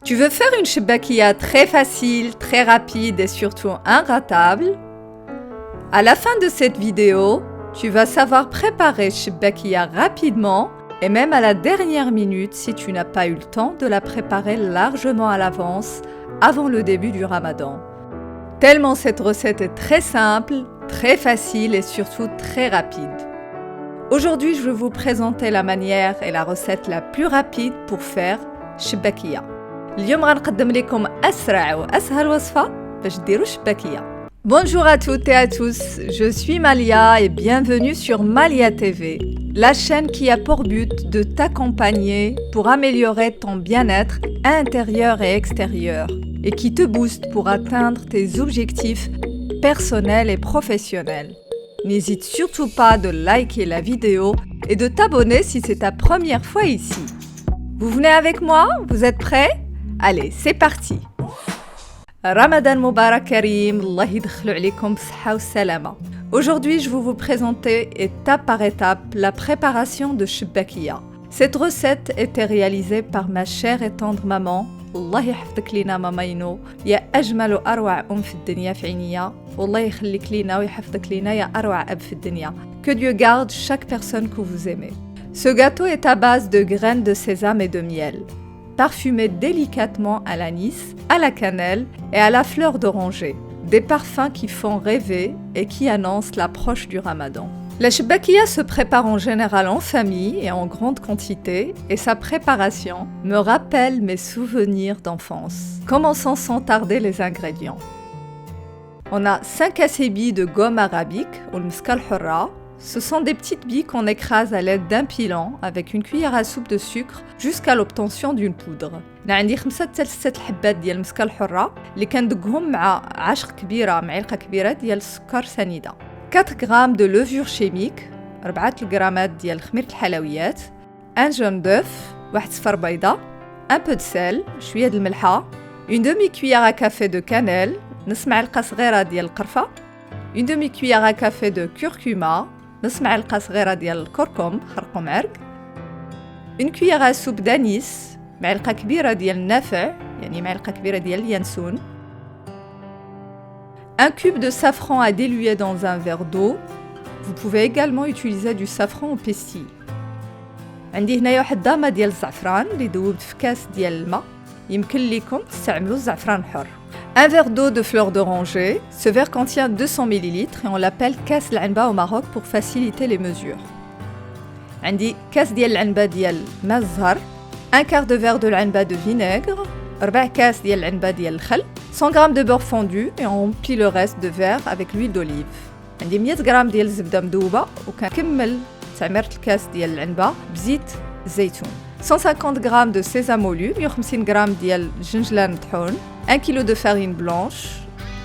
Tu veux faire une shbakia très facile, très rapide et surtout inratable? À la fin de cette vidéo, tu vas savoir préparer shbakia rapidement et même à la dernière minute si tu n'as pas eu le temps de la préparer largement à l'avance avant le début du Ramadan. Tellement cette recette est très simple, très facile et surtout très rapide. Aujourd'hui, je vais vous présenter la manière et la recette la plus rapide pour faire shbakia. اليوم غنقدم لكم أسرع وأسهل وصفة باش ديروا الشباكية. Bonjour à toutes et à tous, je suis Malia et bienvenue sur Malia TV, la chaîne qui a pour but de t'accompagner pour améliorer ton bien-être intérieur et extérieur et qui te booste pour atteindre tes objectifs personnels et professionnels. N'hésite surtout pas de liker la vidéo et de t'abonner si c'est ta première fois ici. Vous venez avec moi? Vous êtes prêts? Allez, c'est parti. Ramadan Mubarak Karim, Allah yadkhlu alaykoum b'sihha wa salama. Aujourd'hui, je vais vous présenter étape par étape la préparation de shbakia. Cette recette était réalisée par ma chère et tendre maman. Allah yahfadk lina mama Ino, ya ajmal wa arwa fi dunya fi ayniya, wallah yakhlik lina wa yahfadk lina ya arwa ab fi dunya. Que Dieu garde chaque personne que vous aimez. Ce gâteau est à base de graines de sésame et de miel, parfumé délicatement à l'anis, à la cannelle et à la fleur d'oranger, des parfums qui font rêver et qui annoncent l'approche du Ramadan. La shbakia se prépare en général en famille et en grande quantité, et sa préparation me rappelle mes souvenirs d'enfance. Commençons sans tarder les ingrédients. On a 5 à 6 billes de gomme arabique, ou le mskal hurra. Ce sont des petites billes qu'on écrase à l'aide d'un pilon avec une cuillère à soupe de sucre jusqu'à l'obtention d'une poudre. عندي 5 حتى 6 حبات ديال المسكه الحره اللي كندقهم مع معلقه كبيره ديال السكر سنيده. 4 g de levure chimique, 4 غرامات ديال خميره الحلويات, 1 jaune d'œuf, 1 صفر بيضه, un peu de sel, شويه د الملحه, une demi-cuillère à café de cannelle, نص معلقه صغيره ديال القرفه, une demi-cuillère à café de curcuma, نص معلقه صغيره ديال الكركم خرقوا معرق, une cuillère à soupe d'anis, معلقه كبيره ديال النافع يعني معلقه كبيره ديال اليانسون, un cube de safran à diluer dans un verre d'eau. Vous pouvez également utiliser du safran au pestil. عندي هنايا واحد دامه ديال الزعفران اللي دوبت في كاس ديال الماء, يمكن لكم تستعملوا الزعفران حر. Un verre d'eau de fleur d'oranger. Ce verre contient 200 ml et on l'appelle كاس العنبة au Maroc pour faciliter les mesures. عندي كاس ديال العنبة ديال ماء الزهر, un quart de verre de العنبة de vinaigre, 4 كاس ديال العنبة ديال الخل, 100 g de beurre fondu et on remplit le reste de verre avec l'huile d'olive. عندي 100 g ديال الزبدة مذوبة وكنكمل تعميرة الكاس ديال العنبة بزيت زيتون. 150 g de sésame moulu, 150 g ديال الجنجلان مطحون, 1 kg de farine blanche,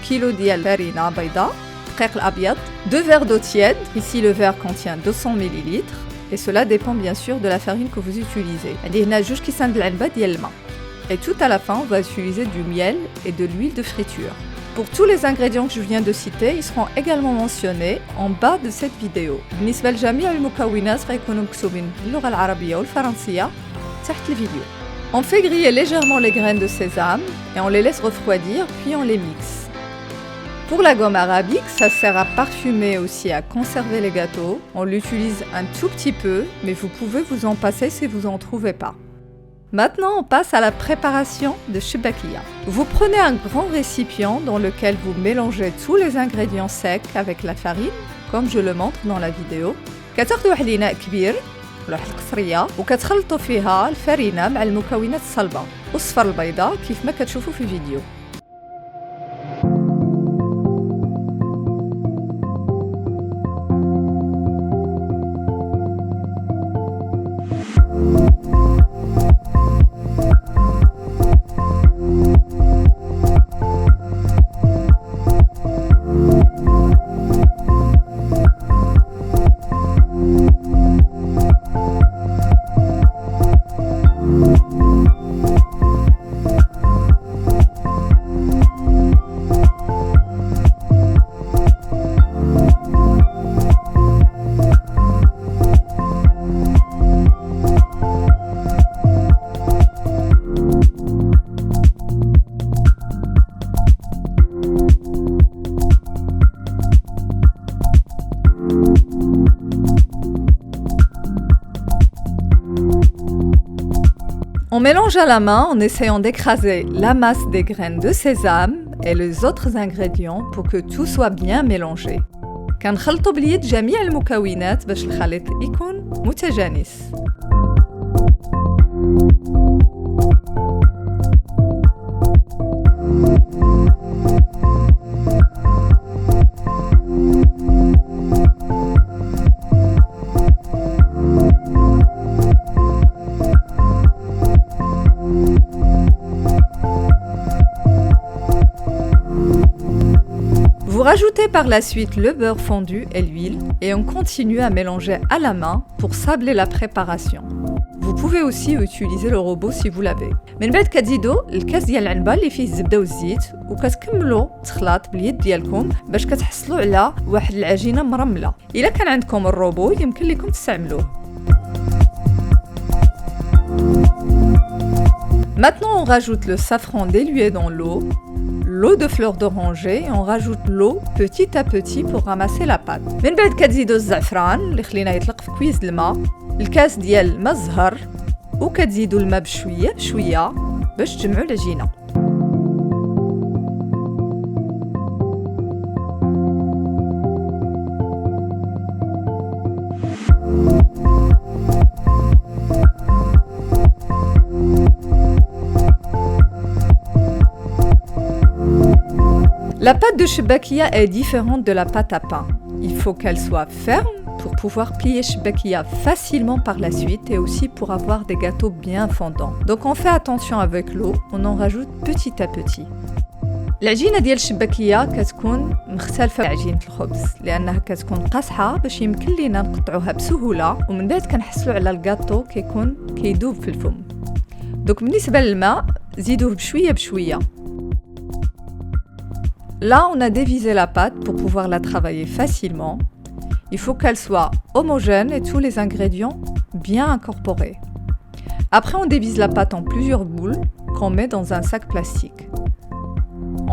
kilo ديال farina بيضاء, دقيق الأبيض, 2 verres d'eau tiède. Ici le verre contient 200 ml et cela dépend bien sûr de la farine que vous utilisez. عندي هنا 2 كيسان د العنبة ديال الماء. Et tout à la fin, on va utiliser du miel et de l'huile de friture. Pour tous les ingrédients que je viens de citer, ils seront également mentionnés en bas de cette vidéo. بالنسبة لجميع المكونات غيكونوا مكتوبين باللغة العربية والفرنسية تحت الفيديو. On fait griller légèrement les graines de sésame et on les laisse refroidir, puis on les mixe. Pour la gomme arabique, ça sert à parfumer aussi à conserver les gâteaux. On l'utilise un tout petit peu, mais vous pouvez vous en passer si vous n'en trouvez pas. Maintenant, on passe à la préparation de shbakia. Vous prenez un grand récipient dans lequel vous mélangez tous les ingrédients secs avec la farine, comme je le montre dans la vidéo. كتاخدوا واحد الإناء كبير ولا واحد القصرية وكتخلطوا فيها الفرينة مع المكونات الصلبة والصفر البيضاء كيف ما كتشوفوا في الفيديو. mélange à la main en essayant d'écraser la masse des graines de sésame et les autres ingrédients pour que tout soit bien mélangé. كنخلطوا باليد جميع المكونات باش الخليط يكون متجانس. Vous rajoutez par la suite le beurre fondu et l'huile et on continue à mélanger à la main pour sabler la préparation. Vous pouvez aussi utiliser le robot si vous l'avez. من بعد كتزيدوا الكاس ديال العنبه اللي فيه الزبده والزيت وكتكملوا التخلاط باليد ديالكم باش كتحصلوا على واحد العجينه مرمله. الا كان عندكم الروبو يمكن لكم تستعملوه. Maintenant, on rajoute le safran dilué dans l'eau de fleur d'oranger et on rajoute l'eau petit à petit pour ramasser la pâte. من بعد كتزيدوا الزعفران اللي خلينا يطلق في كويس الماء، الكاس ديال الماء الزهر وكتزيدوا الماء بشويه بشويه باش تجمعوا العجينه. La pâte de chebbakia est différente de la pâte à pain. Il faut qu'elle soit ferme pour pouvoir plier chebbakia facilement par la suite et aussi pour avoir des gâteaux bien fondants. Donc on fait attention avec l'eau, on en rajoute petit à petit. العجينه ديال الشباكيه كتكون مختلفه عن عجينه الخبز لانها كتكون قاصحه باش يمكن لينا نقطعوها بسهوله ومن بعد كنحصلوا على الكاطو كيكون كيدوب في الفم. دوك بالنسبه للماء زيدوه بشويه بشويه. Là, on a dévisé la pâte pour pouvoir la travailler facilement. Il faut qu'elle soit homogène et tous les ingrédients bien incorporés. Après, on dévise la pâte en plusieurs boules qu'on met dans un sac plastique.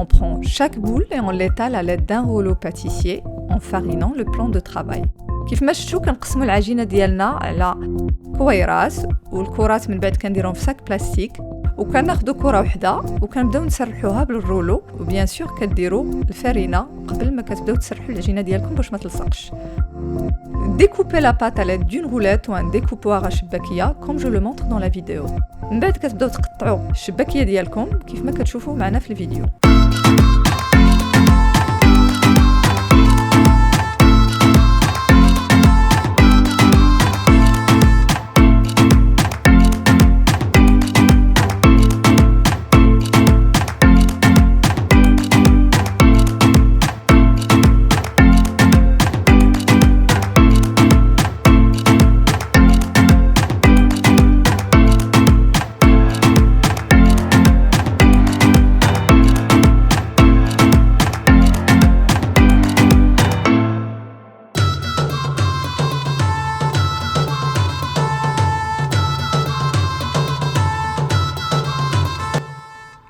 On prend chaque boule et on l'étale à l'aide d'un rouleau pâtissier en farinant le plan de travail. كيف ما شفتوا كنقسموا العجينه ديالنا على كويرات والكرات من بعد كنديرهم في ساك بلاستيك وكناخذوا كره وحده وكنبداو نسرحوها بالرولو وبيان سور كديروا الفرينه قبل ما كتبداو تسرحوا العجينه ديالكم باش ما تلصقش. Découpez la pâte à l'aide d'une roulette ou un découpoir à شباكيه comme je le montre dans la vidéo. من بعد كتبداو تقطعوا الشباكيه ديالكم كيف ما كتشوفوا معنا في الفيديو.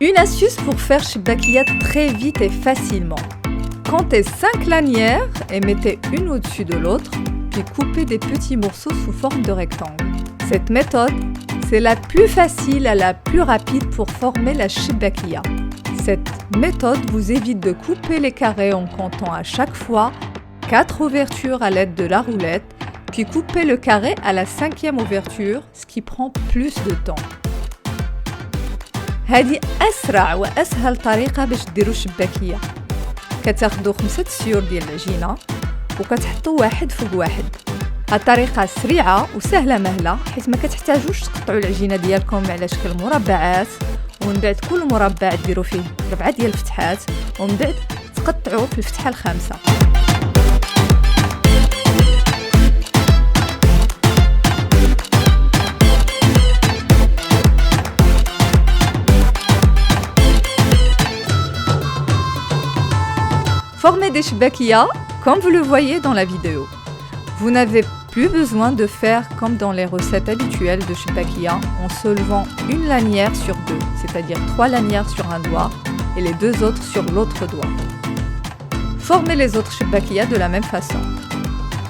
Une astuce pour faire chebbakia très vite et facilement. Comptez 5 lanières et mettez une au-dessus de l'autre, puis coupez des petits morceaux sous forme de rectangle. Cette méthode, c'est la plus facile et la plus rapide pour former la chebbakia. Cette méthode vous évite de couper les carrés en comptant à chaque fois 4 ouvertures à l'aide de la roulette, puis coupez le carré à la 5e ouverture, ce qui prend plus de temps. هذه أسرع وأسهل طريقة باش ديروا الشباكية. كتاخدوا 5 سيور ديال العجينة وكتحطوا واحد فوق واحد. الطريقة سريعة وسهلة مهلة حيث ما كتحتاجوش تقطعوا العجينة ديالكم على شكل مربعات ومن بعد كل مربع ديروا فيه 4 ديال الفتحات ومن بعد تقطعوا في الفتحة الخامسة. Formez des chebbakia comme vous le voyez dans la vidéo. Vous n'avez plus besoin de faire comme dans les recettes habituelles de chebbakia en soulevant une lanière sur 2, c'est-à-dire 3 lanières sur un doigt et les 2 autres sur l'autre doigt. Formez les autres chebbakia de la même façon.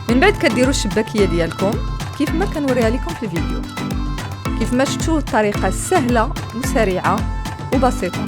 من بعد كديروا الشباكيه ديالكم كيف ما كنوريها لكم في الفيديو. كيف ما شفتوا الطريقة سهلة وسريعة وبسيطة.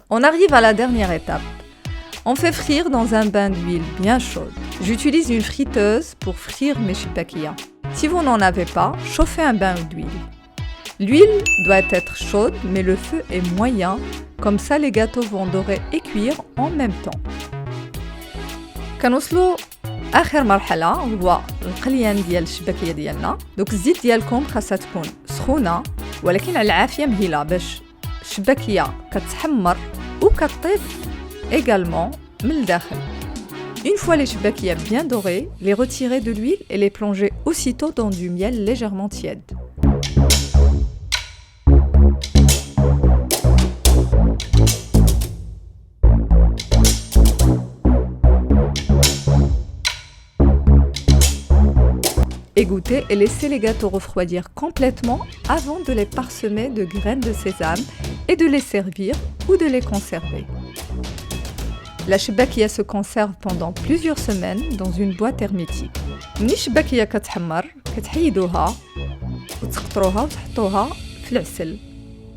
On arrive à la dernière étape. On fait frire dans un bain d'huile bien chaude. J'utilise une friteuse pour frire mes shibakiyas. Si vous n'en avez pas, chauffez un bain d'huile. L'huile doit être chaude, mais le feu est moyen, comme ça les gâteaux vont dorer et cuire en même temps. كنوصلوا آخر مرحلة هو القليان ديال الشباكية ديالنا. دوك الزيت ديالكم خاصها تكون سخونة ولكن على العافية مهيلة باش الشباكية كتحمر وكطيب également من الداخل. Une fois les shibakiyas bien dorés, les retirer de l'huile et les plonger aussitôt dans du miel légèrement tiède. Égoutter et laisser les gâteaux refroidir complètement avant de les parsemer de graines de sésame et de les servir ou de les conserver. La shibbakia se conserve pendant plusieurs semaines dans une boîte hermétique. ملي الشباكية كتحمر كتحيدوها وتقطروها وتحطوها في العسل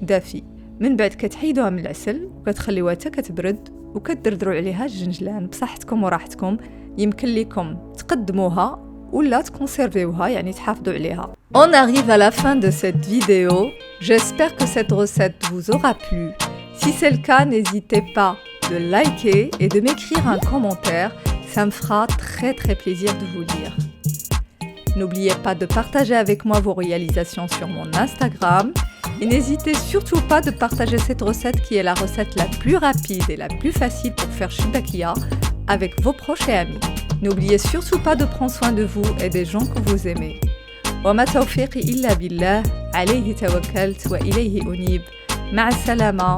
دافي. من بعد كتحيدوها من العسل وكتخليوها حتى كتبرد وكتدردروا عليها الجنجلان بصحتكم وراحتكم. يمكن لكم تقدموها ولا تكونسيرفيوها يعني تحافظوا عليها. On arrive à la fin de cette vidéo. J'espère que cette recette vous aura plu. Si c'est le cas, n'hésitez pas de liker et de m'écrire un commentaire. Ça me fera très plaisir de vous lire. N'oubliez pas de partager avec moi vos réalisations sur mon Instagram. Et n'hésitez surtout pas de partager cette recette qui est la recette la plus rapide et la plus facile pour faire shibbakia avec vos proches et amis. N'oubliez surtout pas de prendre soin de vous et des gens que vous aimez. وما توفيقي إلا بالله عليه توكلت وإليه أنيب. مع السلامة.